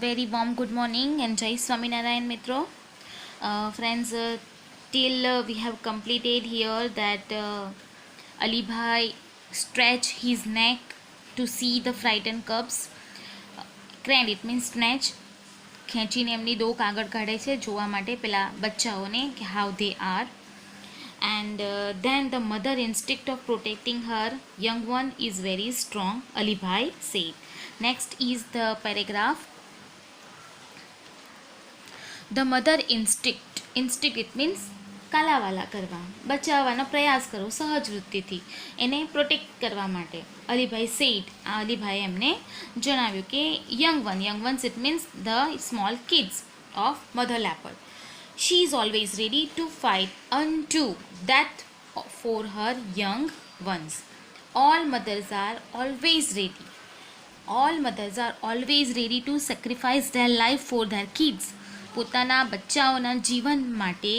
very warm good morning and Jai Swaminarayan Mitro. Friends, till we have completed here that Ali Bhai stretch his neck to see the frightened cubs. Crane, it means snatch. ખેંચીને એમની ડોક આગળ કાઢે છે જોવા માટે પેલા બચ્ચાઓને કે how they are. And then the mother instinct of protecting her young one is very strong, Ali Bhai said. Next is the paragraph. The mother instinct it means કાલાવાલા કરવા, બચાવવાનો પ્રયાસ કરો સહજ વૃત્તિથી, એને પ્રોટેક્ટ કરવા માટે. અલીભાઈ સેડ, આ અલીભાઈ એમને જણાવ્યું કે young ones it means the small kids of mother leopard. She is always ready to fight unto death for her young ones. All mothers are always ready. All mothers are always ready to sacrifice their life for their kids. પોતાના બચ્ચાઓના જીવન માટે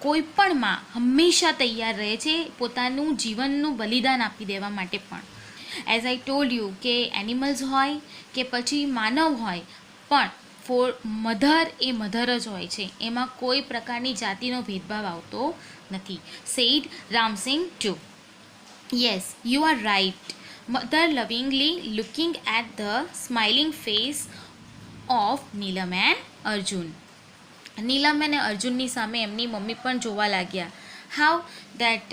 કોઈ પણ માં હંમેશા તૈયાર રહે છે પોતાનું જીવનનું બલિદાન આપી દેવા માટે પણ. એઝ આઈ ટોલ્ડ યુ કે એનિમલ્સ હોય કે પછી માનવ હોય પણ ફોર મધર એ મધર જ હોય છે, એમાં કોઈ પ્રકારની જાતિનો ભેદભાવ આવતો નથી. Said Ramsingh too. Yes, you are right. Mother lovingly looking at the smiling face of Neelam and Arjun. Neelam અને અર્જુનની સામે એમની મમ્મી પણ જોવા લાગ્યા. How that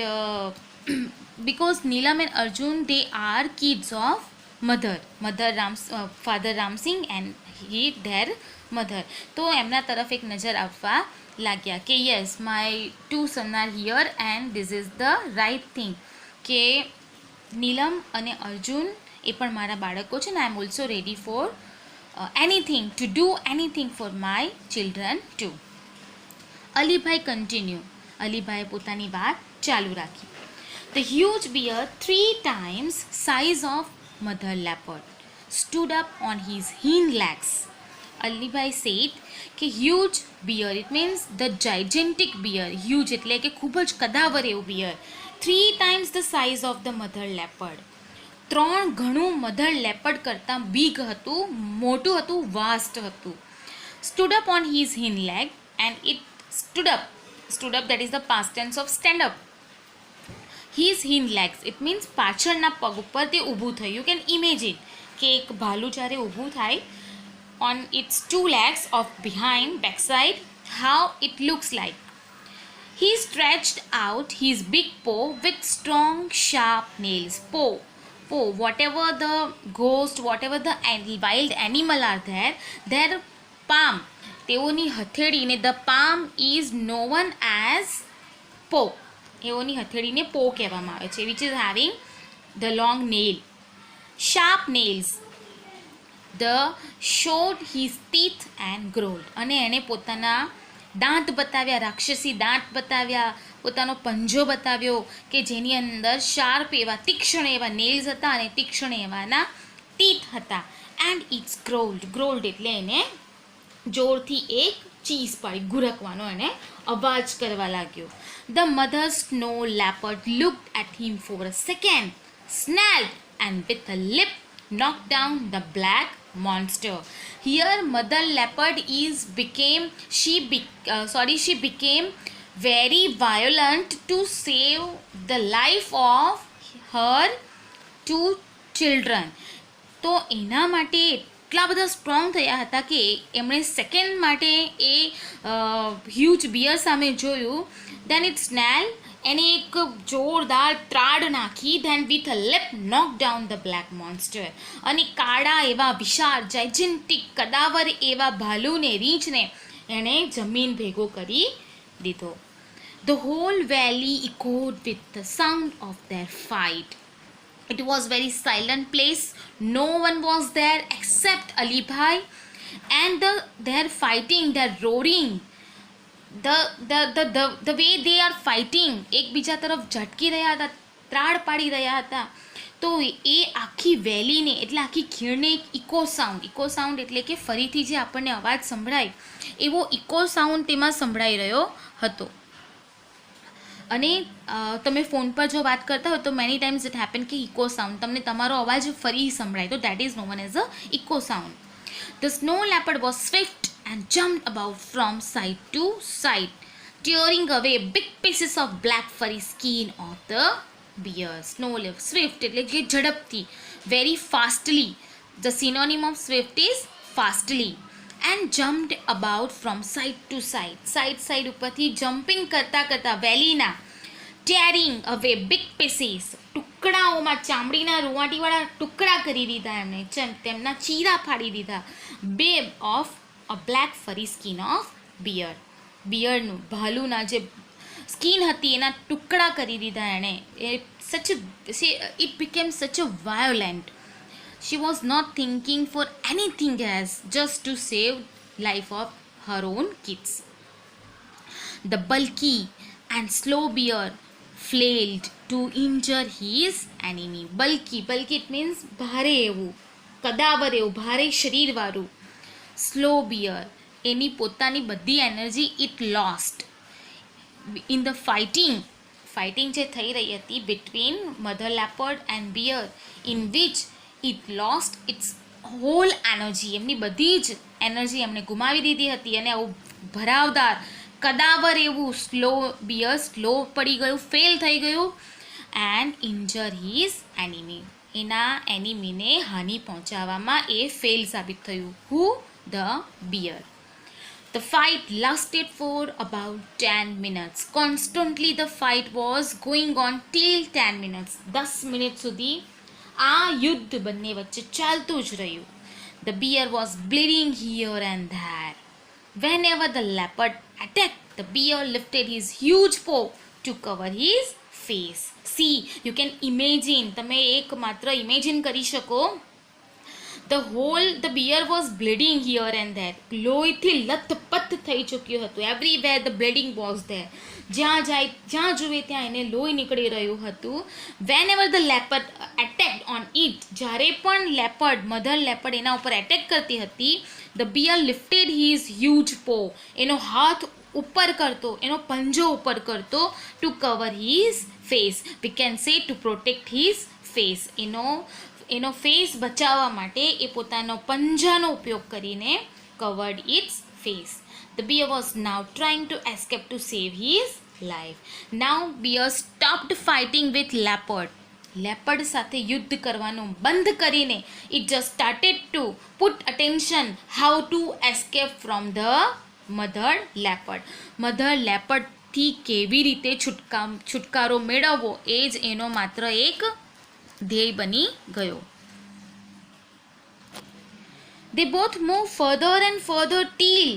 because Neelam and Arjun they are kids of father Ramsingh and he their mother. તો એમના તરફ એક નજર આપવા લાગ્યા કે yes my two son are here and this is the right thing, કે નીલમ અને અર્જુન એ પણ મારા બાળકો છે ને I am also ready for anything to do anything for my children too. Alibhai continue, Alibhai પોતાની વાત ચાલુ રાખી. The huge bear 3 times size of mother leopard stood up on his hind legs. Alibhai said કે huge bear it means the gigantic bear, huge એટલે કે ખૂબ જ કદાવર એવું bear, 3 times the size of the mother leopard, 3 ગણું mother leopard કરતાં big હતું, મોટું હતું, વાસ્ટ હતું. stood up on his hind leg and it stood up that is the past tense of stand up. his hind legs it means પાછળના પગ ઉપર તે ઊભું થયું. you can imagine કે એક ભાલુ જ્યારે ઊભું થાય on its 2 legs of behind backside, how it looks like. he stretched out his big paw with strong sharp nails. paw, whatever the ghost, whatever the wild animal are there, their palm, તેઓની હથેળીને the palm is known as paw. તેઓની હથેળીને પો કહેવામાં આવે છે, which is having the long nail, sharp nails. the showed his teeth and growled. અને એણે પોતાના દાંત બતાવ્યા, રાક્ષસી દાંત બતાવ્યા, પોતાનો પંજો બતાવ્યો કે જેની અંદર શાર્પ એવા તીક્ષ્ણ એવા નેલ્સ હતા અને તીક્ષ્ણ એવાના ટીથ હતા. એન્ડ ઇટ્સ ગ્રોલ્ડ એટલે એને જોરથી એક ચીઝ પાડી, ગુરકવાનો એને અવાજ કરવા લાગ્યો. The mother snow leopard looked at him for a second, snarled and with a lip knocked down the black monster. Here mother leopard she became very violent to save the life of her 2 children. તો એના માટે એટલા બધા strong થયા હતા કે એમણે second માટે એ હ્યુજ બિયર સામે જોયું. દેન ઇટ સ્નેલ એને એક જોરદાર ત્રાડ નાખી. Then with a leap knock down the black monster, અને કાળા એવા વિશાળ જાયજેન્ટિક કદાવર એવા ભાલુને રીંછને એણે જમીન ભેગો કરી દીધો. The whole valley echoed with the sound of their fight. It was very silent place. No one was there except Ali Bhai and their fighting, their roaring, the way they are fighting, એકબીજા તરફ ઝટકી રહ્યા હતા, ત્રાડ પાડી રહ્યા હતા. તો એ આખી વેલીને એટલે આખી ખીણને એક ઇકો સાઉન્ડ એટલે કે ફરીથી જે આપણને અવાજ સંભળાય એવો ઇકો સાઉન્ડ તેમાં સંભળાઈ રહ્યો હતો. અને તમે ફોન પર જો વાત કરતા હોય તો મેની ટાઈમ્સ ઇટ હેપન કે ઇકો સાઉન્ડ તમને તમારો અવાજ ફરી સંભળાય, તો that is known as a echo sound. The snow leopard was swift and jumped about from side to side, tearing away big pieces of black furry skin of the bear. Snow leopard, swift એટલે કે ઝડપથી, very fastly. The synonym of swift is fastly. And jumped about from side to side. Side ઉપરથી jumping કરતા કરતા વેલીના tearing away big pieces, ટુકડાઓમાં ચામડીના રૂંવાટીવાળા ટુકડા કરી દીધા એમણે, તેમના ચીરા ફાડી દીધા. બેબ ઓફ અ બ્લેક ફરી સ્કિન ઓફ બિયર, બિયરનું ભાલુના જે સ્કિન હતી એના ટુકડા કરી દીધા એણે. It became such a violent. She was not thinking for anything else, just to save life of her own kids. The bulky and slow bear flailed to injure his enemy. Bulky it means ભારે એવું, કદાવર એવું, ભારે શરીરવાળું. Slow beer, એની પોતાની બધી energy it lost in the fighting જે થઈ રહી હતી between mother leopard and bear, in which it lost its whole energy. એમની બધી જ એનર્જી એમણે ગુમાવી દીધી હતી અને આવું ભરાવદાર કદાવર એવું સ્લો બિયર સ્લો પડી ગયું, ફેલ થઈ ગયું. એન્ડ ઇન્જર હિઝ એનિમી, એના એનિમીને હાનિ પહોંચાડવામાં એ ફેલ સાબિત થયું. Who? The bear. The fight lasted for about 10 minutes. Constantly the fight was going on till 10 minutes. 10 minute સુધી આ યુદ્ધ બંને વચ્ચે ચાલતું જ રહ્યું. The bear was bleeding here and there. Whenever the leopard attacked, the bear lifted his huge paw to cover his face. See, you can imagine, તમે એક માત્ર ઇમેજિન કરી શકો. The bear was bleeding here and there. લોહીથી લથપથ થઈ ચૂક્યું હતું. Everywhere the bleeding was there. જ્યાં જુએ ત્યાં એને લોહી નીકળી રહ્યું હતું. Whenever the leopard attacked on it, જ્યારે પણ મધર લેપર્ડ એના ઉપર એટેક કરતી હતી, the bear lifted his huge paw, એનો હાથ ઉપર કરતો, એનો પંજો ઉપર કરતો, to cover his face. We can say to protect his face. એનો ફેસ બચાવવા માટે એ પોતાનો પંજાનો ઉપયોગ કરીને covered its face. The bear was now trying to escape to save his life. Now bear stopped fighting with leopard. Leopard સાથે યુદ્ધ કરવાનું બંધ કરીને it just started to put attention how to escape from the mother leopard. Mother લેપર્ડથી કેવી રીતે છુટકારો મેળવવો એ જ એનો માત્ર એક ધ્યેય બની ગયો. They both move further and further till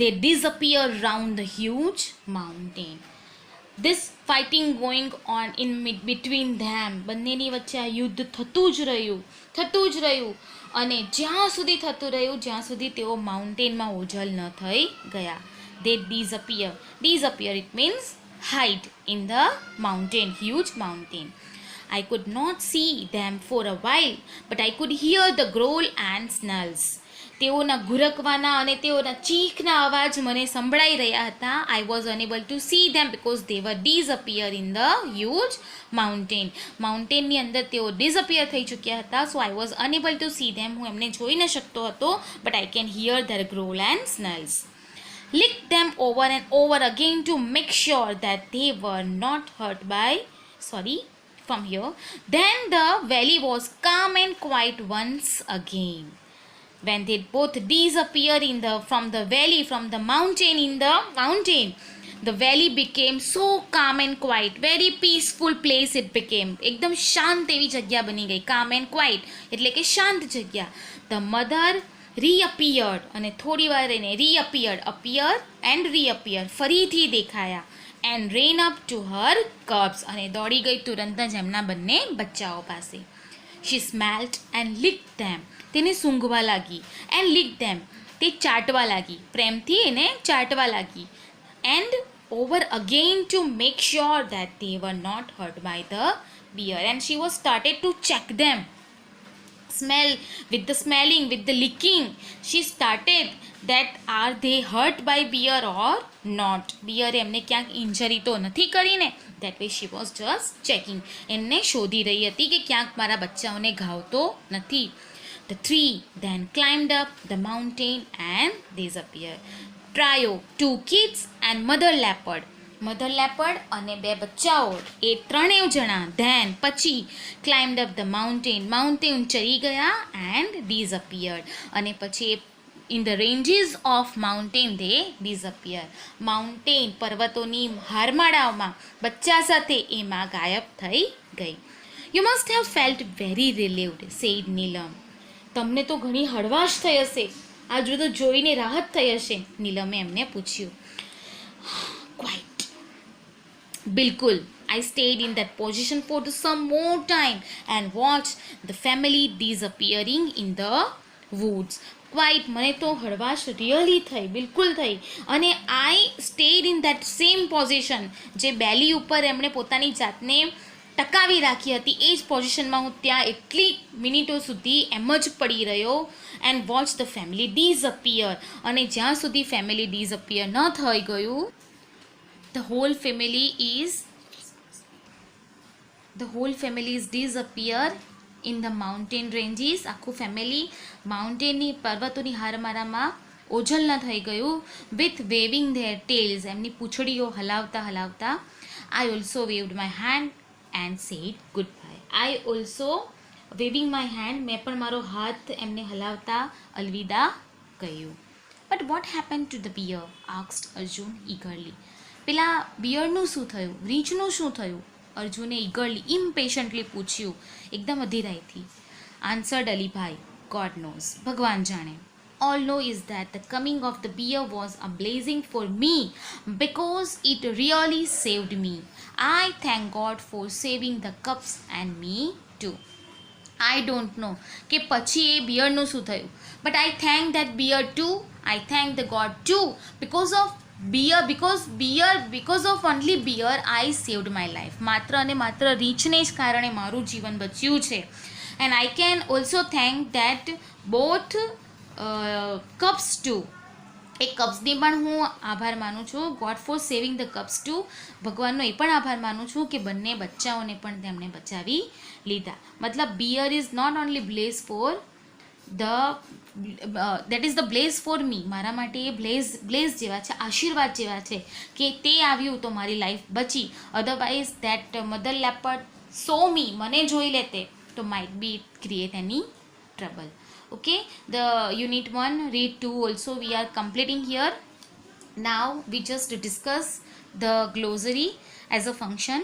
they disappear round the huge mountain. This fighting going on in between them. બંનેની વચ્ચે આ યુદ્ધ થતું જ રહ્યું અને જ્યાં સુધી થતું રહ્યું જ્યાં સુધી તેઓ માઉન્ટેનમાં ઓઝલ ન થઈ ગયા. They disappear it means hide in the mountain, huge mountain. I could not see them for a while, but I could hear the growl and snarls. તેઓના ઘુરકવાના અને તેઓના ચીખના અવાજ મને સંભળાઈ રહ્યા હતા. I was unable to see them because they were disappear in the huge mountain. માઉન્ટેનની અંદર તેઓ disappear થઈ ચૂક્યા હતા. So I was unable to see them. હું એમને જોઈ ન શકતો હતો, but I can hear their growl and snarls. Lick them over and over again to make sure that they were not hurt by from here. Then the valley was calm and quiet once again. When they both disappear from the mountain, the valley became so calm and quiet. Very peaceful place it became. એકદમ શાંત એવી જગ્યા બની ગઈ. Calm and quiet એટલે કે શાંત જગ્યા. The mother reappeared અને થોડી વાર રહીને appear and reappear ફરીથી દેખાયા. And ran up to her cubs અને દોડી ગઈ તુરંત જ એમના બંને બચ્ચાઓ પાસે. She smelled and licked them. તેને સૂંઘવા લાગી. And licked them. તે ચાટવા લાગી. પ્રેમથી એને ચાટવા લાગી. And over again to make sure that they were not hurt by the bear. And she was started to check them. With the licking, she started that are they hurt by bear or not. Bear એમને ક્યાંક injury તો નથી કરીને. That way she was just checking. એમને શોધી રહી હતી કે ક્યાંક મારા બચ્ચાઓને ઘાવ તો નથી. The three then climbed up the mountain and disappeared. Trio, two kids and mother leopard. Mother leopard અને બે બચ્ચાઓ એ ત્રણેય જણા ધેન પછી ક્લાઇમ્ડ અપ ધ માઉન્ટેન ચડી ગયા એન્ડ ડિસઅપિયર્ડ અને પછી in the ranges of mountain they disappear. Mountain પર્વતોની હારમાળાઓમાં બચ્ચા સાથે એમાં ગાયબ થઈ ગઈ. You must have felt very relieved, said Neelam. તમને તો ઘણી હળવાશ થઈ હશે, આ જો તો જોઈને રાહત થઈ હશે, નીલમે એમને પૂછ્યું. ક્વાઇટ, બિલકુલ. I stayed in that position for some more time and watched the family disappearing in the woods. Quite, મને તો હળવાશ રિયલી થઈ, બિલકુલ થઈ. અને I stayed in that same position, જે બેલી ઉપર એમણે પોતાની જાતને ટકાવી રાખી હતી એ જ પોઝિશનમાં હું ત્યાં એટલી મિનિટો સુધી એમ જ પડી રહ્યો and watch the family disappear. અને જ્યાં સુધી ફેમિલી ડિસઅપિયર ન થઈ ગયું, the whole family is disappear in the mountain ranges. આખું ફેમિલી માઉન્ટેનની પર્વતોની હારમાળામાં ઓझल ન થઈ ગયું. with waving their tails, એમની પૂંછડીઓ હલાવતા હલાવતા. I also waved my hand and said goodbye. I also waving my hand, મેં પણ મારો હાથ એમને હલાવતા અલવિદા કહ્યું. But what happened to the bear? asked Arjun eagerly. પેલા બિયરનું શું થયું, રીંછનું શું થયું? અર્જુને ઈગરલી ઇમ્પેશન્ટલી પૂછ્યું, એકદમ અધીરાઈથી. આન્સર્ડ અલીભાઈ, ગોડ નોઝ, ભગવાન જાણે. All know is that the coming of the bear was a blessing for me because it really saved me. I thank God for saving the cubs and me too. I don't know કે પછી એ બિયરનું શું થયું, but I thank that bear too. I thank the God too because of because of only bear I saved my life. માત્ર અને માત્ર રીંછને જ કારણે મારું જીવન બચ્યું છે. and I can also thank that both cubs too. એ કબ્સની પણ હું આભાર માનું છું. God for saving the cubs too, ભગવાનનો એ પણ આભાર માનું છું કે બંને બચ્ચાઓને પણ તેમણે બચાવી લીધા. મતલબ bear is not only bless for that is the bless for me. મારા માટે એ બ્લેસ જેવા છે, આશીર્વાદ જેવા છે કે તે આવ્યું તો મારી લાઈફ બચી. અધરવાઇઝ દેટ મધર લેપર્ડ સો મી, મને જોઈ લેતે તો might B it create any trouble. Okay, the unit 1 read 2 also we are completing here. Now we just discuss the glossary as a function.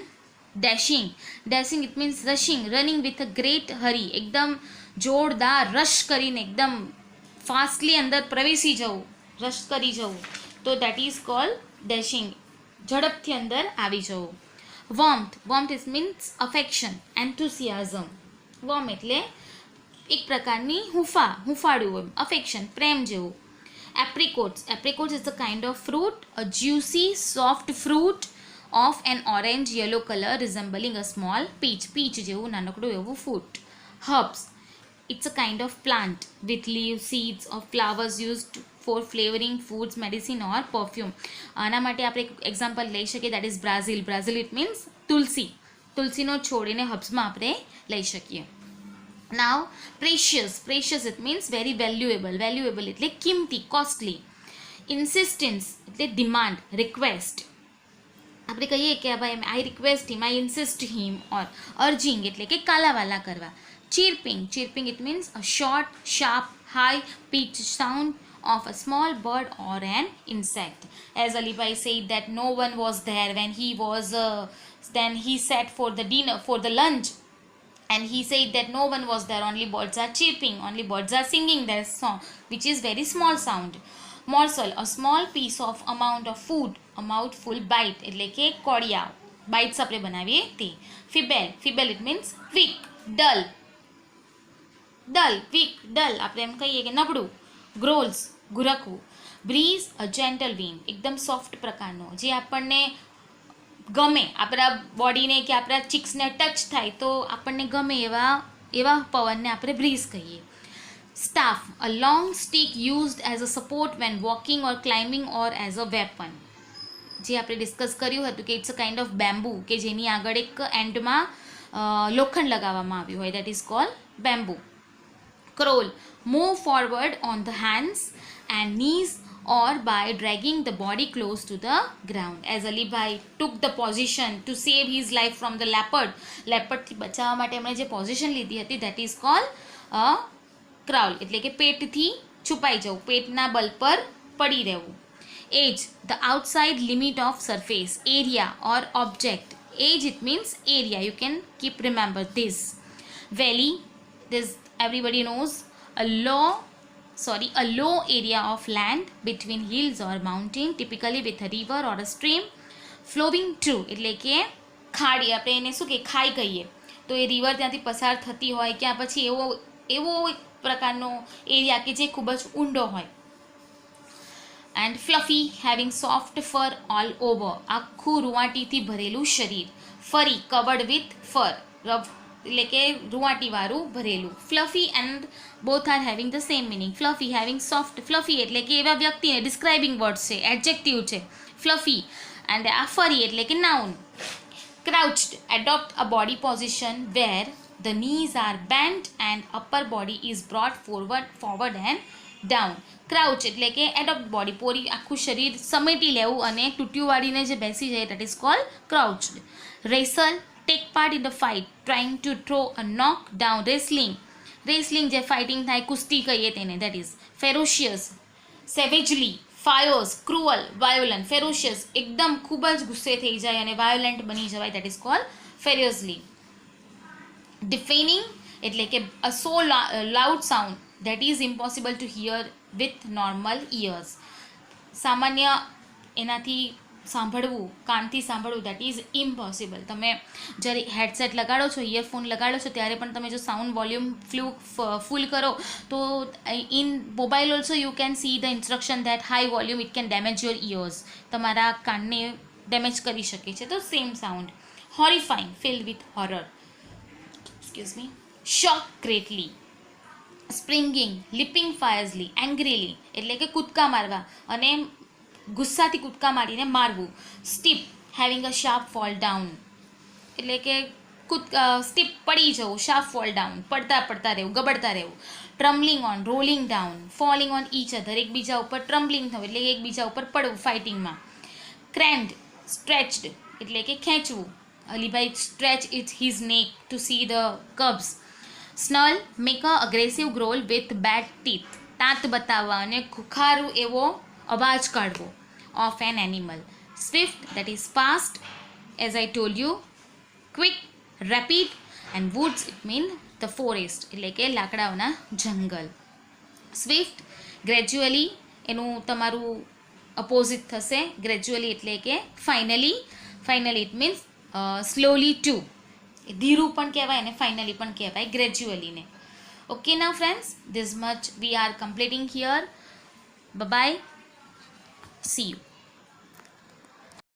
Dashing it means rushing, running with a great hurry. એકદમ જોરદાર rush કરીને એકદમ fastly અંદર પ્રવેશી જવું, rush કરી જવું, તો દેટ ઇઝ કોલ્ડ ડેશિંગ, ઝડપથી અંદર આવી જવું. warmth it means affection, enthusiasm. warm એટલે એક પ્રકારની હુંફાળું, અફેક્શન, પ્રેમ જેવું. Apricots is a kind of fruit, a juicy soft fruit of an orange yellow colour resembling a small peach જેવું નાનકડું એવું fruit. Herbs, it's a kind of plant with leave seeds of flowers used for flavouring foods, medicine or perfume. આના માટે આપણે એક example લઈ શકીએ, that is basil it means તુલસીનો છોડ, એને હર્બ્સમાં આપણે લઈ શકીએ. Now precious it means very valuable એટલે કિંમતી, કોસ્ટલી. ઇન્સિસ્ટન્સ એટલે ડિમાન્ડ, રિક્વેસ્ટ. આપણે કહીએ કે ભાઈ I request him, I insist હિમ. ઓર અર્જિંગ એટલે કે કાલાવાલા કરવા. ચીર્પિંગ it means a short sharp high pitched sound of a small bird or an insect. As Alibhai said that no one was there when then he sat for the dinner, for the lunch, and he said that no one was there, only birds are chirping, only birds are singing their song, which is very small sound. Morsel, a small piece of amount of food, a mouthful, bite એટલે કે કોડિયા, bites આપણે બનાવીએ તે. ફિબેલ it means weak, dull, આપણે એમ કહીએ કે નબળું. ગ્રોલ્સ, ગુરકવું. Breeze, અ gentle wind, એકદમ સોફ્ટ પ્રકારનો, જે આપણને ગમે, આપણા બોડીને કે આપણા ચીક્સને ટચ થાય તો આપણને ગમે એવા પવનને આપણે બ્રીઝ કહીએ. Staff, a long stick used as a support when walking or climbing or as a weapon. જે આપણે ડિસ્કસ કર્યું હતું કે it's a kind of bamboo, કે જેની આગળ એક એન્ડમાં લોખંડ લગાવવામાં આવ્યું હોય, that is called bamboo. Crawl, move forward on the hands and knees or by dragging the body close to the ground. As Ali Bhai took the position to save his life from the leopard, લેપર્ડથી બચાવવા માટે એમણે જે position લીધી હતી that is called a crawl, એટલે કે પેટથી છુપાઈ જવું, પેટના બલ પર પડી રહેવું. Edge, the outside limit of surface, area or object. Edge, it means area. You can keep remember this. Valley, this everybody knows, a low area of land between hills or mountain, typically with a river or a stream flowing through, એટલે કે ખાડી, આપણે એને શું કે ખાઈ કહીએ, તો એ રિવર ત્યાંથી પસાર થતી હોય, ક્યાં પછી એવો એક પ્રકારનો એરિયા કે જે ખૂબ જ ઊંડો હોય. And fluffy, having soft fur all over, આખું રૂંવાટીથી ભરેલું શરીર. Furry, covered with fur, એટલે કે રૂંવાટીવાળું ભરેલું. Fluffy and both are having the same meaning. Fluffy having soft, fluffy એટલે કે એવા વ્યક્તિને ડિસ્ક્રાઇબિંગ વર્ડ છે, એડજેક્ટિવ છે fluffy, and આ furry એટલે કે noun. Crouched, adopt a body position where the knees are bent and upper body is brought forward and down. Crouch એટલે કે એડોપ્ટ બોડી, પૂરી આખું શરીર સમેટી લેવું અને ટૂંટિયું વાળીને જે બેસી જાય, that is called crouched. Wrestle, take part in the fight, trying to throw a knock down. Wrestling જે ફાઇટિંગ થાય, કુસ્તી કહીએ તેને, that is. Ferocious, savagely, fierce, cruel, violent. Ferocious એકદમ ખૂબ જ ગુસ્સે થઈ જાય અને violent બની જવાય, that is called ferociously. Deafening એટલે કે a so loud sound that is impossible to hear with normal ears. સામાન્ય એનાથી સાંભળવું, કાનથી સાંભળવું, that is impossible. તમે જ્યારે હેડસેટ લગાડો છો, ઇયરફોન લગાડો છો, ત્યારે પણ તમે જો સાઉન્ડ વોલ્યુમ ફૂલ કરો તો in mobile also you can see the instruction that high volume it can damage your ears, તમારા કાનને ડેમેજ કરી શકે છે. તો same sound. Horrifying, filled with horror, excuse me. Shock greatly, springing, leaping fiercely, angrily એટલે કે કૂદકા મારવા અને ગુસ્સાથી કૂદકા મારીને મારવું. Steep, having a sharp fall down એટલે કે સ્ટીપ પડી જવું, શાર્પ ફોલ ડાઉન પડતા રહેવું, ગબડતા રહેવું. Tumbling on, rolling down, falling on each other એકબીજા ઉપર ટ્રમ્બલિંગ થવું એટલે કે એકબીજા ઉપર પડવું ફાઇટિંગમાં. ક્રેન્ડ, સ્ટ્રેચ્ડ એટલે કે ખેંચવું. Alibhai stretch it his neck to see the cubs. Snarl, make a aggressive growl with bared teeth, દાંત બતાવવા અને ખુખારું એવો અવાજ કાઢવો of an animal. Swift, that is fast, as I told you. Quick, rapid, and woods it mean the forest એટલે કે લાકડાઓના જંગલ. સ્વિફ્ટ, ગ્રેજ્યુઅલી એનું તમારું અપોઝિટ થશે, ગ્રેજ્યુઅલી એટલે કે finally it means slowly too, ધીરું પણ કહેવાય અને ફાઇનલી પણ કહેવાય ગ્રેજ્યુઅલીને. Okay now friends, this much we are completing here. Bye, see you.